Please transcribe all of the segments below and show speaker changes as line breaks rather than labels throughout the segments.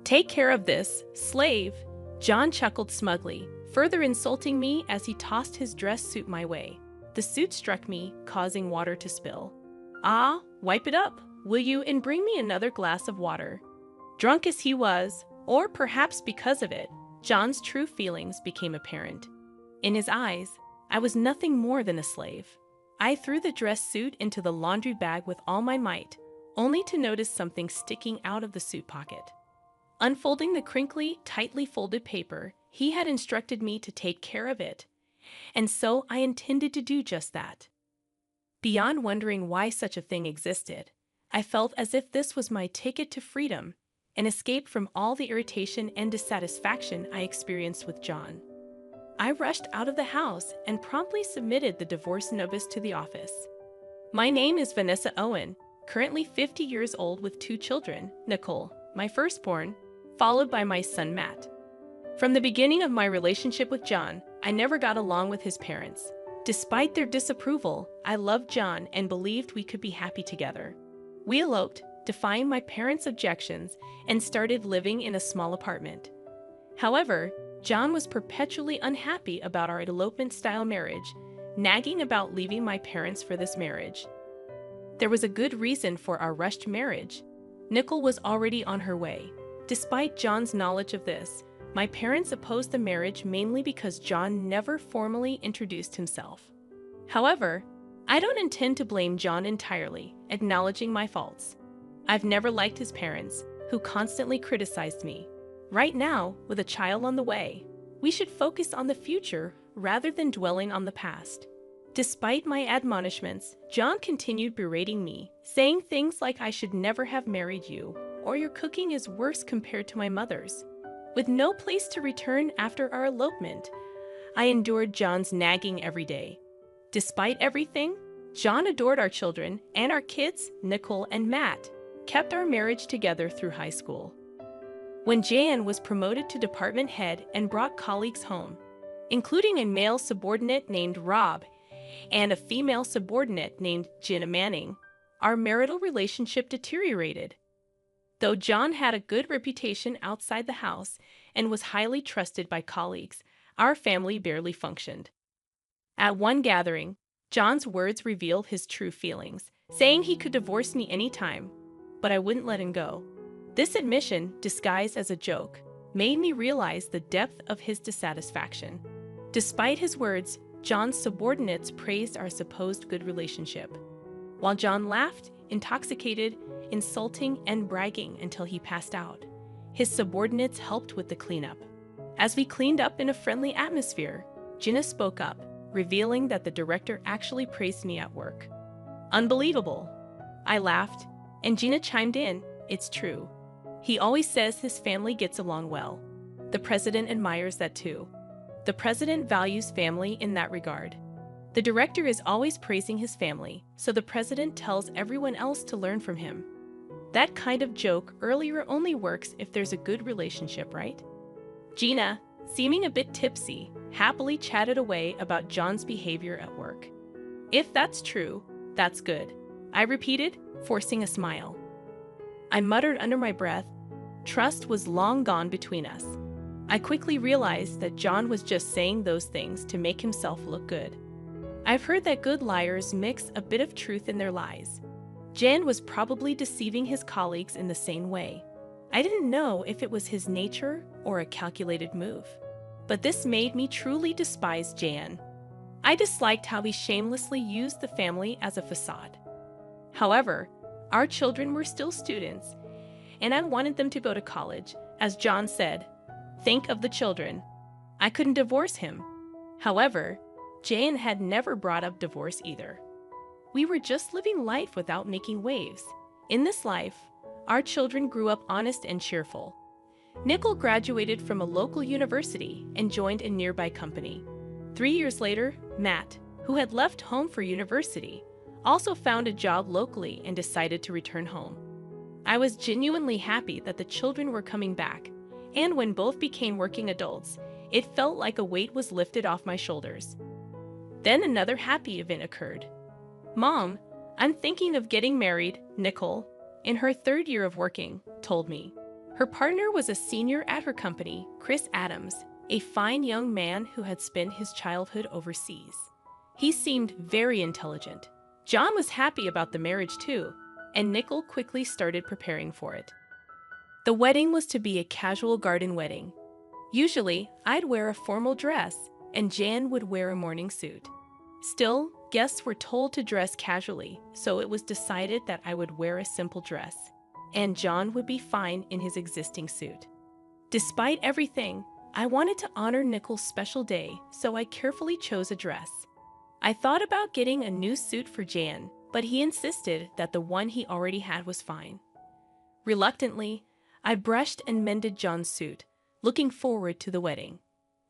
Take care of this, slave. John chuckled smugly, further insulting me as he tossed his dress suit my way. The suit struck me, causing water to spill. Ah, wipe it up, will you, and bring me another glass of water. Drunk as he was, or perhaps because of it, John's true feelings became apparent. In his eyes, I was nothing more than a slave. I threw the dress suit into the laundry bag with all my might, only to notice something sticking out of the suit pocket. Unfolding the crinkly, tightly folded paper, he had instructed me to take care of it, and so I intended to do just that. Beyond wondering why such a thing existed, I felt as if this was my ticket to freedom, an escape from all the irritation and dissatisfaction I experienced with John. I rushed out of the house and promptly submitted the divorce notice to the office. My name is Vanessa Owen, currently 50 years old with 2 children, Nicole, my firstborn, followed by my son Matt. From the beginning of my relationship with John, I never got along with his parents. Despite their disapproval, I loved John and believed we could be happy together. We eloped, defying my parents' objections, and started living in a small apartment. However, John was perpetually unhappy about our elopement-style marriage, nagging about leaving my parents for this marriage. There was a good reason for our rushed marriage. Nicole was already on her way. Despite John's knowledge of this, my parents opposed the marriage mainly because John never formally introduced himself. However, I don't intend to blame John entirely, acknowledging my faults. I've never liked his parents, who constantly criticized me. Right now, with a child on the way, we should focus on the future rather than dwelling on the past. Despite my admonishments, John continued berating me, saying things like I should never have married you, or your cooking is worse compared to my mother's. With no place to return after our elopement, I endured John's nagging every day. Despite everything, John adored our children, and our kids, Nicole and Matt, kept our marriage together through high school. When Jan was promoted to department head and brought colleagues home, including a male subordinate named Rob and a female subordinate named Jenna Manning, our marital relationship deteriorated. Though John had a good reputation outside the house and was highly trusted by colleagues, our family barely functioned. At one gathering, John's words revealed his true feelings, saying he could divorce me anytime, but I wouldn't let him go. This admission, disguised as a joke, made me realize the depth of his dissatisfaction. Despite his words, John's subordinates praised our supposed good relationship, while John laughed, intoxicated, insulting, and bragging until he passed out. His subordinates helped with the cleanup. As we cleaned up in a friendly atmosphere, Jenna spoke up, revealing that the director actually praised me at work. Unbelievable! I laughed, and Jenna chimed in, it's true. He always says his family gets along well. The president admires that too. The president values family in that regard. The director is always praising his family, so the president tells everyone else to learn from him. That kind of joke earlier only works if there's a good relationship, right? Gina, seeming a bit tipsy, happily chatted away about John's behavior at work. If that's true, that's good, I repeated, forcing a smile. I muttered under my breath, trust was long gone between us. I quickly realized that John was just saying those things to make himself look good. I've heard that good liars mix a bit of truth in their lies. Jan was probably deceiving his colleagues in the same way. I didn't know if it was his nature or a calculated move. But this made me truly despise Jan. I disliked how he shamelessly used the family as a facade. However, our children were still students, and I wanted them to go to college. As John said, think of the children. I couldn't divorce him. However, Jan had never brought up divorce either. We were just living life without making waves. In this life, our children grew up honest and cheerful. Nicole graduated from a local university and joined a nearby company. 3 years later, Matt, who had left home for university, also found a job locally and decided to return home. I was genuinely happy that the children were coming back, and when both became working adults, it felt like a weight was lifted off my shoulders. Then another happy event occurred. Mom, I'm thinking of getting married, Nicole, in her 3rd year of working, told me. Her partner was a senior at her company, Chris Adams, a fine young man who had spent his childhood overseas. He seemed very intelligent. John was happy about the marriage too, and Nicole quickly started preparing for it. The wedding was to be a casual garden wedding. Usually, I'd wear a formal dress, and Jan would wear a morning suit. Still, guests were told to dress casually, so it was decided that I would wear a simple dress, and John would be fine in his existing suit. Despite everything, I wanted to honor Nicole's special day, so I carefully chose a dress. I thought about getting a new suit for Jan, but he insisted that the one he already had was fine. Reluctantly, I brushed and mended John's suit, looking forward to the wedding.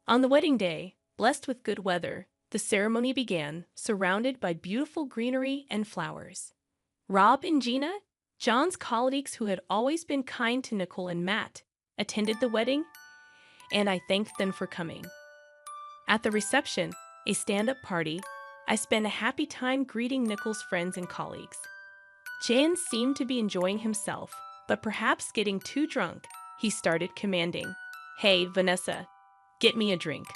On the wedding day, blessed with good weather, the ceremony began, surrounded by beautiful greenery and flowers. Rob and Gina, John's colleagues who had always been kind to Nicole and Matt, attended the wedding, and I thanked them for coming. At the reception, a stand-up party, I spent a happy time greeting Nicole's friends and colleagues. Jan seemed to be enjoying himself, but perhaps getting too drunk, he started commanding, "Hey, Vanessa, get me a drink."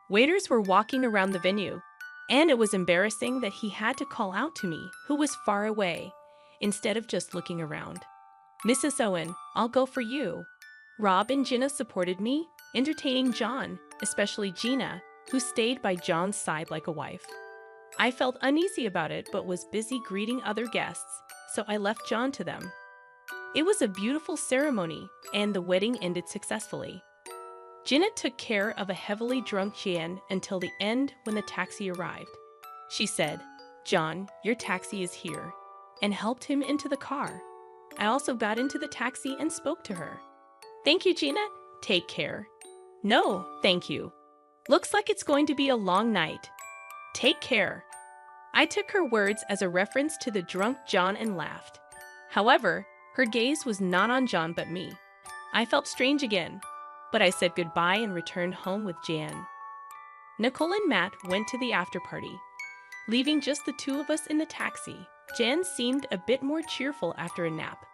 Waiters were walking around the venue, and it was embarrassing that he had to call out to me, who was far away, instead of just looking around. "Mrs. Owen, I'll go for you." Rob and Gina supported me, entertaining John, especially Gina, who stayed by John's side like a wife. I felt uneasy about it but was busy greeting other guests, so I left John to them. It was a beautiful ceremony, and the wedding ended successfully. Gina took care of a heavily drunk Jan until the end when the taxi arrived. She said, "John, your taxi is here," and helped him into the car. I also got into the taxi and spoke to her. "Thank you, Gina. Take care." "No, thank you. Looks like it's going to be a long night. Take care." I took her words as a reference to the drunk John and laughed. However, her gaze was not on John but me. I felt strange again, but I said goodbye and returned home with Jan. Nicole and Matt went to the after party, leaving just the two of us in the taxi. Jan seemed a bit more cheerful after a nap.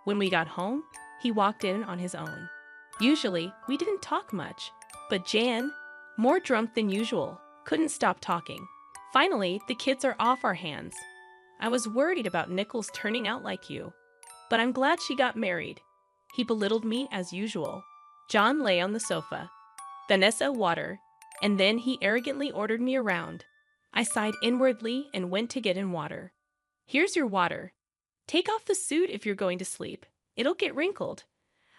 When we got home, he walked in on his own. Usually, we didn't talk much, but Jan, more drunk than usual, couldn't stop talking. Finally, the kids are off our hands. I was worried about Nichols turning out like you, but I'm glad she got married. He belittled me as usual. John lay on the sofa. "Vanessa, water," and then he arrogantly ordered me around. I sighed inwardly and went to get in water. "Here's your water. Take off the suit if you're going to sleep. It'll get wrinkled."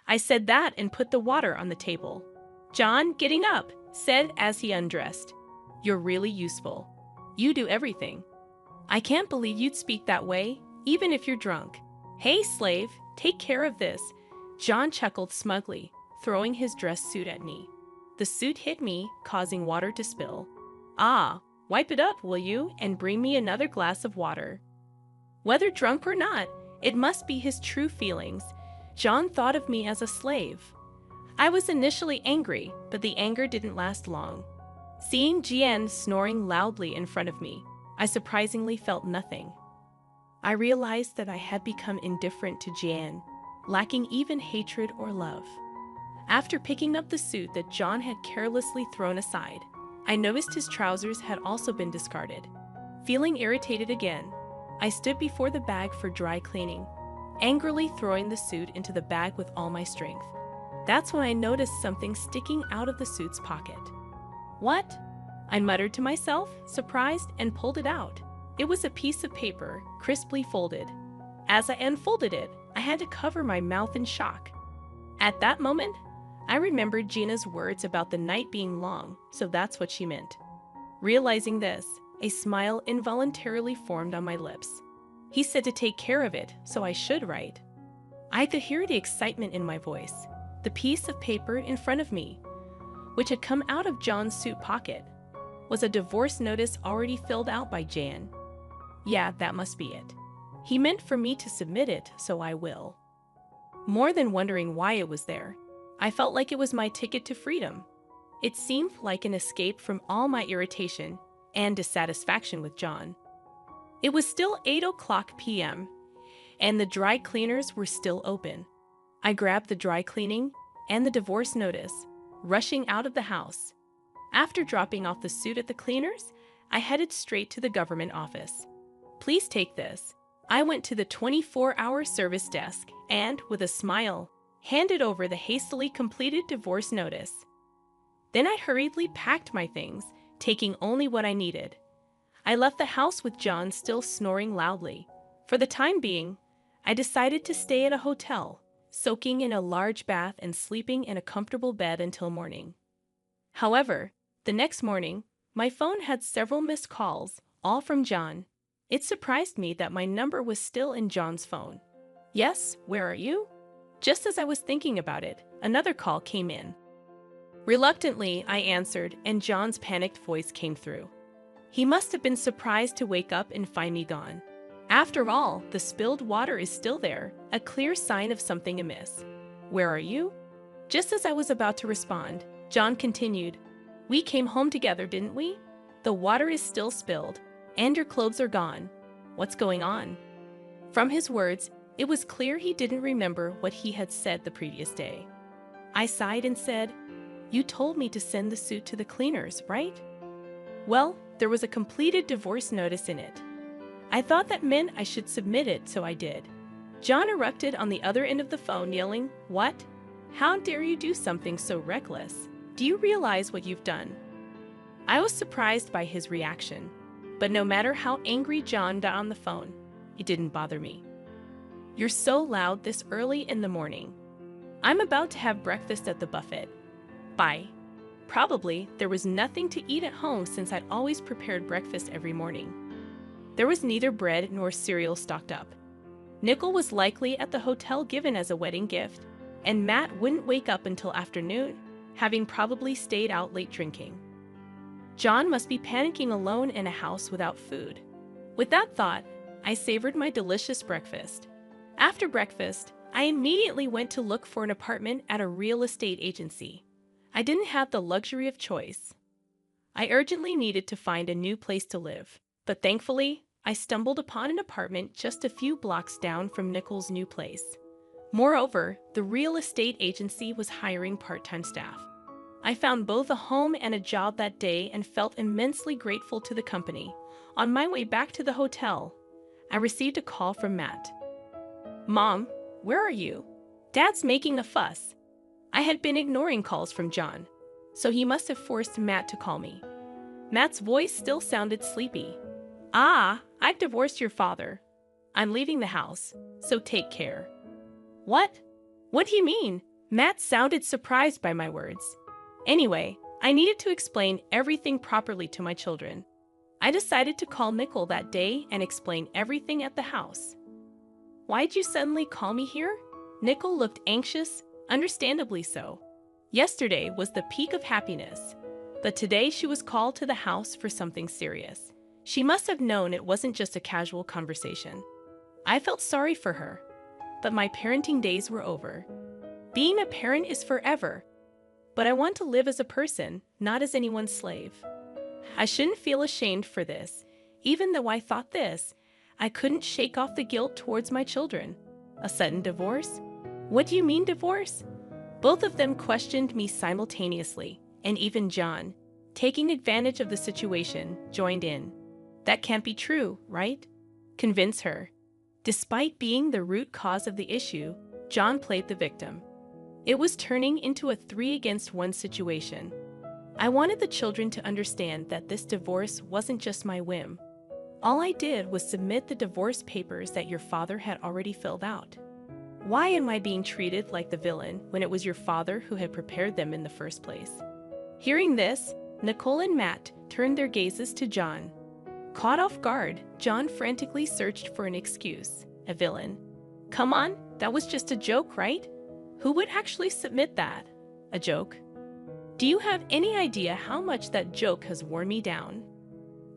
I said that and put the water on the table. John, getting up, said as he undressed, "You're really useful. You do everything. I can't believe you'd speak that way, even if you're drunk. Hey, slave, take care of this." John chuckled smugly, throwing his dress suit at me. The suit hit me, causing water to spill. "Ah, wipe it up, will you, and bring me another glass of water." Whether drunk or not, it must be his true feelings. John thought of me as a slave. I was initially angry, but the anger didn't last long. Seeing Jian snoring loudly in front of me, I surprisingly felt nothing. I realized that I had become indifferent to Jian, lacking even hatred or love. After picking up the suit that John had carelessly thrown aside, I noticed his trousers had also been discarded. Feeling irritated again, I stood before the bag for dry cleaning, angrily throwing the suit into the bag with all my strength. That's when I noticed something sticking out of the suit's pocket. "What?" I muttered to myself, surprised, and pulled it out. It was a piece of paper, crisply folded. As I unfolded it, I had to cover my mouth in shock. At that moment, I remembered Gina's words about the night being long, so that's what she meant. Realizing this, a smile involuntarily formed on my lips. He said to take care of it, so I should, right? I could hear the excitement in my voice. The piece of paper in front of me, which had come out of John's suit pocket, was a divorce notice already filled out by Jan. Yeah, that must be it. He meant for me to submit it, so I will. More than wondering why it was there, I felt like it was my ticket to freedom. It seemed like an escape from all my irritation and dissatisfaction with John. It was still 8:00 p.m., and the dry cleaners were still open. I grabbed the dry cleaning and the divorce notice, rushing out of the house. After dropping off the suit at the cleaners, I headed straight to the government office. Please take this. I went to the 24-hour service desk and, with a smile, handed over the hastily completed divorce notice. Then I hurriedly packed my things, taking only what I needed. I left the house with John still snoring loudly. For the time being, I decided to stay at a hotel, soaking in a large bath and sleeping in a comfortable bed until morning. However, the next morning, my phone had several missed calls, all from John. It surprised me that my number was still in John's phone. Yes, where are you? Just as I was thinking about it, another call came in. Reluctantly, I answered, and John's panicked voice came through. He must have been surprised to wake up and find me gone. After all, the spilled water is still there, a clear sign of something amiss. Where are you? Just as I was about to respond, John continued, We came home together, didn't we? The water is still spilled, and your clothes are gone. What's going on? From his words, it was clear he didn't remember what he had said the previous day. I sighed and said, You told me to send the suit to the cleaners, right? Well, there was a completed divorce notice in it. I thought that meant I should submit it, so I did. John erupted on the other end of the phone, yelling, What? How dare you do something so reckless? Do you realize what you've done? I was surprised by his reaction, but no matter how angry John got on the phone, it didn't bother me. You're so loud this early in the morning. I'm about to have breakfast at the buffet. Bye. Probably there was nothing to eat at home since I'd always prepared breakfast every morning. There was neither bread nor cereal stocked up. Nickel was likely at the hotel given as a wedding gift, and Matt wouldn't wake up until afternoon, having probably stayed out late drinking. John must be panicking alone in a house without food. With that thought, I savored my delicious breakfast. After breakfast, I immediately went to look for an apartment at a real estate agency. I didn't have the luxury of choice. I urgently needed to find a new place to live, but thankfully, I stumbled upon an apartment just a few blocks down from Nickel's new place. Moreover, the real estate agency was hiring part-time staff. I found both a home and a job that day and felt immensely grateful to the company. On my way back to the hotel, I received a call from Matt. Mom, where are you? Dad's making a fuss. I had been ignoring calls from John, so he must have forced Matt to call me. Matt's voice still sounded sleepy. I've divorced your father. I'm leaving the house, so take care. What? What do you mean? Matt sounded surprised by my words. Anyway, I needed to explain everything properly to my children. I decided to call Nickel that day and explain everything at the house. Why'd you suddenly call me here? Nickel looked anxious, understandably so. Yesterday was the peak of happiness, but today she was called to the house for something serious. She must have known it wasn't just a casual conversation. I felt sorry for her, but my parenting days were over. Being a parent is forever, but I want to live as a person, not as anyone's slave. I shouldn't feel ashamed for this. Even though I thought this, I couldn't shake off the guilt towards my children. A sudden divorce? What do you mean divorce? Both of them questioned me simultaneously, and even John, taking advantage of the situation, joined in. That can't be true, right? Convince her. Despite being the root cause of the issue, John played the victim. It was turning into a 3-against-1 situation. I wanted the children to understand that this divorce wasn't just my whim. All I did was submit the divorce papers that your father had already filled out. Why am I being treated like the villain when it was your father who had prepared them in the first place? Hearing this, Nicole and Matt turned their gazes to John. Caught off guard, John frantically searched for an excuse. A villain. Come on, that was just a joke, right? Who would actually submit that? A joke? Do you have any idea how much that joke has worn me down?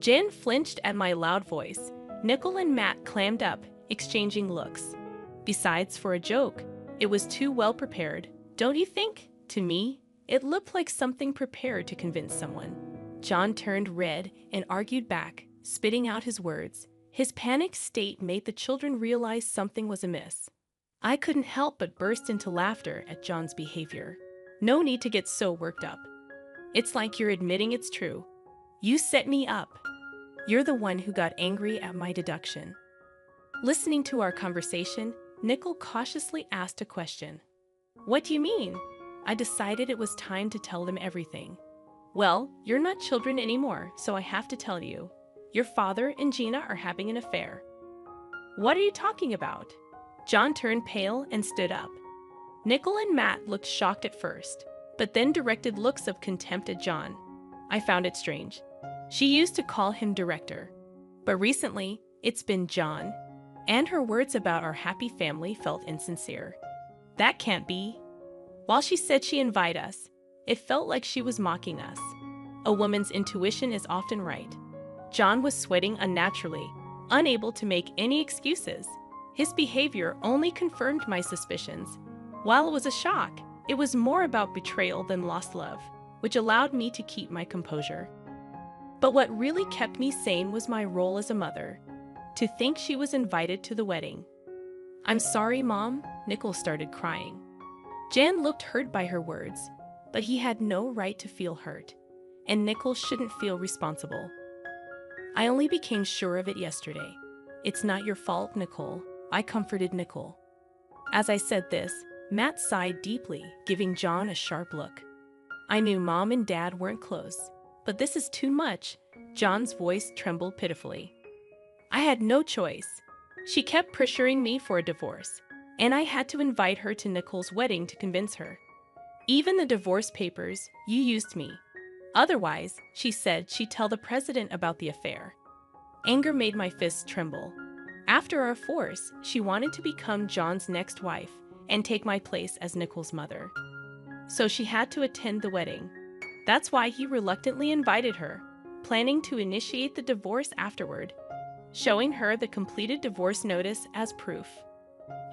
Jen flinched at my loud voice. Nicole and Matt clammed up, exchanging looks. Besides, for a joke, it was too well prepared. Don't you think? To me, it looked like something prepared to convince someone. John turned red and argued back, spitting out his words. His panicked state made the children realize something was amiss. I couldn't help but burst into laughter at John's behavior. No need to get so worked up. It's like you're admitting it's true. You set me up. You're the one who got angry at my deduction. Listening to our conversation, Nickel cautiously asked a question. What do you mean? I decided it was time to tell them everything. Well, you're not children anymore, so I have to tell you. Your father and Gina are having an affair. What are you talking about? John turned pale and stood up. Nickel and Matt looked shocked at first, but then directed looks of contempt at John. I found it strange. She used to call him director, but recently it's been John, and her words about our happy family felt insincere. That can't be. While she said she'd invite us, it felt like she was mocking us. A woman's intuition is often right. John was sweating unnaturally, unable to make any excuses. His behavior only confirmed my suspicions. While it was a shock, it was more about betrayal than lost love, which allowed me to keep my composure. But what really kept me sane was my role as a mother. To think she was invited to the wedding. I'm sorry, Mom, Nickel started crying. Jan looked hurt by her words, but he had no right to feel hurt, and Nickel shouldn't feel responsible. I only became sure of it yesterday. It's not your fault, Nicole. I comforted Nickel. As I said this, Matt sighed deeply, giving John a sharp look. I knew Mom and Dad weren't close, but this is too much. John's voice trembled pitifully. I had no choice. She kept pressuring me for a divorce, and I had to invite her to Nicole's wedding to convince her. Even the divorce papers, you used me. Otherwise, she said she'd tell the president about the affair. Anger made my fists tremble. After our force, she wanted to become John's next wife and take my place as Nicole's mother. So she had to attend the wedding. That's why he reluctantly invited her, planning to initiate the divorce afterward, showing her the completed divorce notice as proof.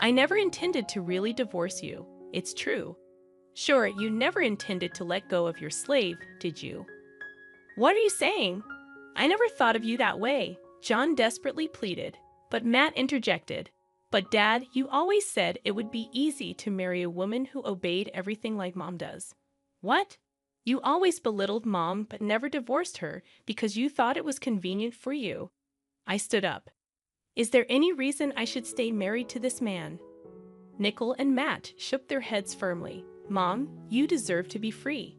I never intended to really divorce you, it's true. Sure, you never intended to let go of your slave, did you? What are you saying? I never thought of you that way, John desperately pleaded, but Matt interjected. But Dad, you always said it would be easy to marry a woman who obeyed everything like Mom does. What? You always belittled Mom but never divorced her because you thought it was convenient for you. I stood up. Is there any reason I should stay married to this man? Nickel and Matt shook their heads firmly. Mom, you deserve to be free.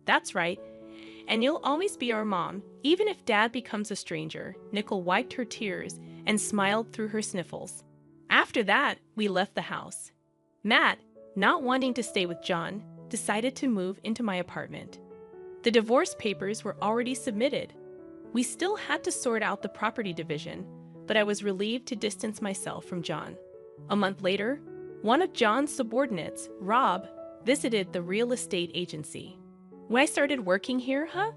That's right. And you'll always be our mom, even if Dad becomes a stranger. Nickel wiped her tears and smiled through her sniffles. After that, we left the house. Matt, not wanting to stay with John, decided to move into my apartment. The divorce papers were already submitted. We still had to sort out the property division, but I was relieved to distance myself from John. A month later, one of John's subordinates, Rob, visited the real estate agency. When I started working here, huh?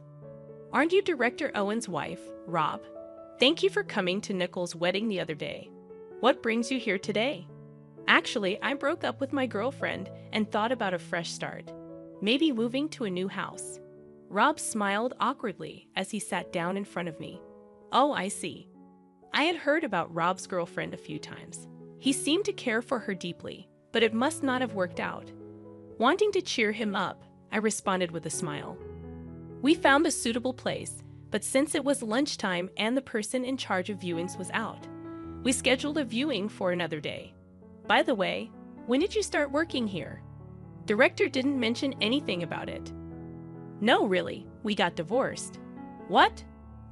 Aren't you Director Owen's wife, Rob? Thank you for coming to Nickel's wedding the other day. What brings you here today? Actually, I broke up with my girlfriend and thought about a fresh start. Maybe moving to a new house. Rob smiled awkwardly as he sat down in front of me. Oh, I see. I had heard about Rob's girlfriend a few times. He seemed to care for her deeply, but it must not have worked out. Wanting to cheer him up, I responded with a smile. We found a suitable place, but since it was lunchtime and the person in charge of viewings was out, we scheduled a viewing for another day. By the way, when did you start working here? Director didn't mention anything about it. No, really, we got divorced. What?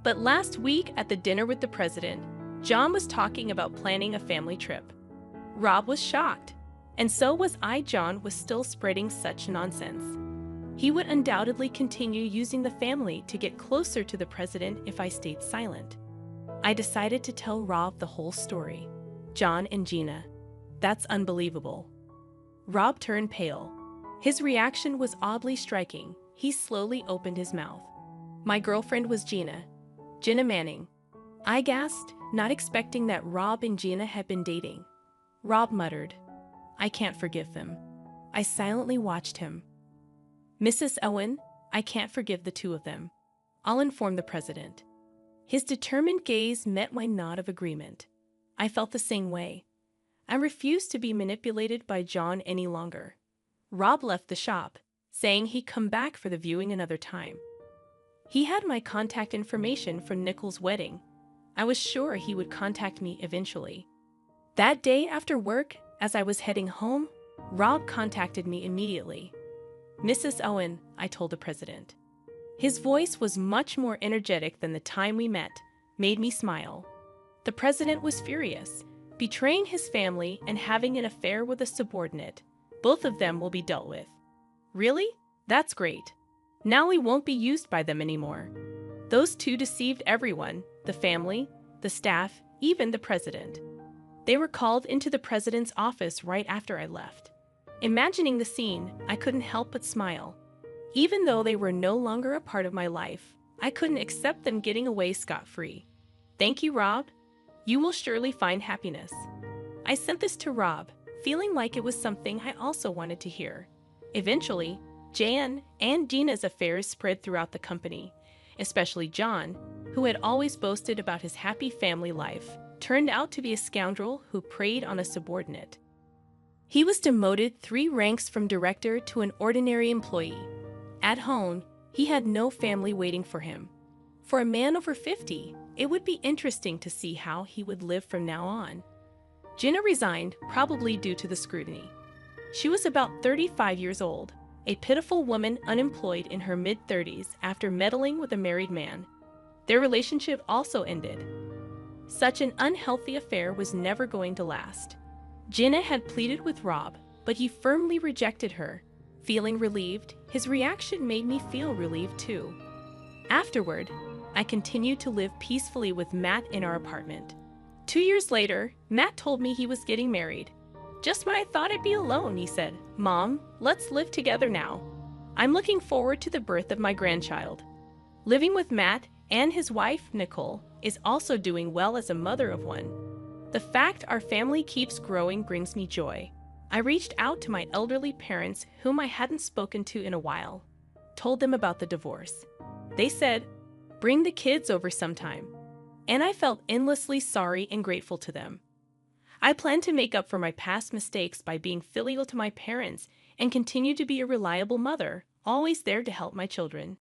But last week at the dinner with the president, John was talking about planning a family trip. Rob was shocked. And so was I. John was still spreading such nonsense. He would undoubtedly continue using the family to get closer to the president if I stayed silent. I decided to tell Rob the whole story. John and Gina. That's unbelievable. Rob turned pale. His reaction was oddly striking. He slowly opened his mouth. My girlfriend was Gina. Gina Manning. I gasped, not expecting that Rob and Gina had been dating. Rob muttered, I can't forgive them. I silently watched him. Mrs. Owen, I can't forgive the two of them. I'll inform the president. His determined gaze met my nod of agreement. I felt the same way. I refused to be manipulated by John any longer. Rob left the shop, saying he'd come back for the viewing another time. He had my contact information from Nicole's wedding. I was sure he would contact me eventually. That day after work, as I was heading home, Rob contacted me immediately. "Mrs. Owen," I told the president. His voice was much more energetic than the time we met, made me smile. The president was furious, betraying his family and having an affair with a subordinate. Both of them will be dealt with. Really? That's great. Now we won't be used by them anymore. Those two deceived everyone, the family, the staff, even the president. They were called into the president's office right after I left. Imagining the scene, I couldn't help but smile. Even though they were no longer a part of my life, I couldn't accept them getting away scot-free. Thank you, Rob. You will surely find happiness. I sent this to Rob, feeling like it was something I also wanted to hear. Eventually, Jan and Dina's affairs spread throughout the company, especially John, who had always boasted about his happy family life, turned out to be a scoundrel who preyed on a subordinate. He was demoted 3 ranks from director to an ordinary employee. At home, he had no family waiting for him. For a man over 50, it would be interesting to see how he would live from now on. Gina resigned, probably due to the scrutiny. She was about 35 years old, a pitiful woman unemployed in her mid-30s after meddling with a married man. Their relationship also ended. Such an unhealthy affair was never going to last. Gina had pleaded with Rob, but he firmly rejected her. Feeling relieved, his reaction made me feel relieved too. Afterward, I continued to live peacefully with Matt in our apartment. 2 years later, Matt told me he was getting married. "Just when I thought I'd be alone," he said, "Mom, let's live together now. I'm looking forward to the birth of my grandchild." Living with Matt and his wife, Nicole, is also doing well as a mother of one. The fact our family keeps growing brings me joy. I reached out to my elderly parents whom I hadn't spoken to in a while, told them about the divorce. They said, "Bring the kids over sometime." And I felt endlessly sorry and grateful to them. I plan to make up for my past mistakes by being filial to my parents and continue to be a reliable mother, always there to help my children.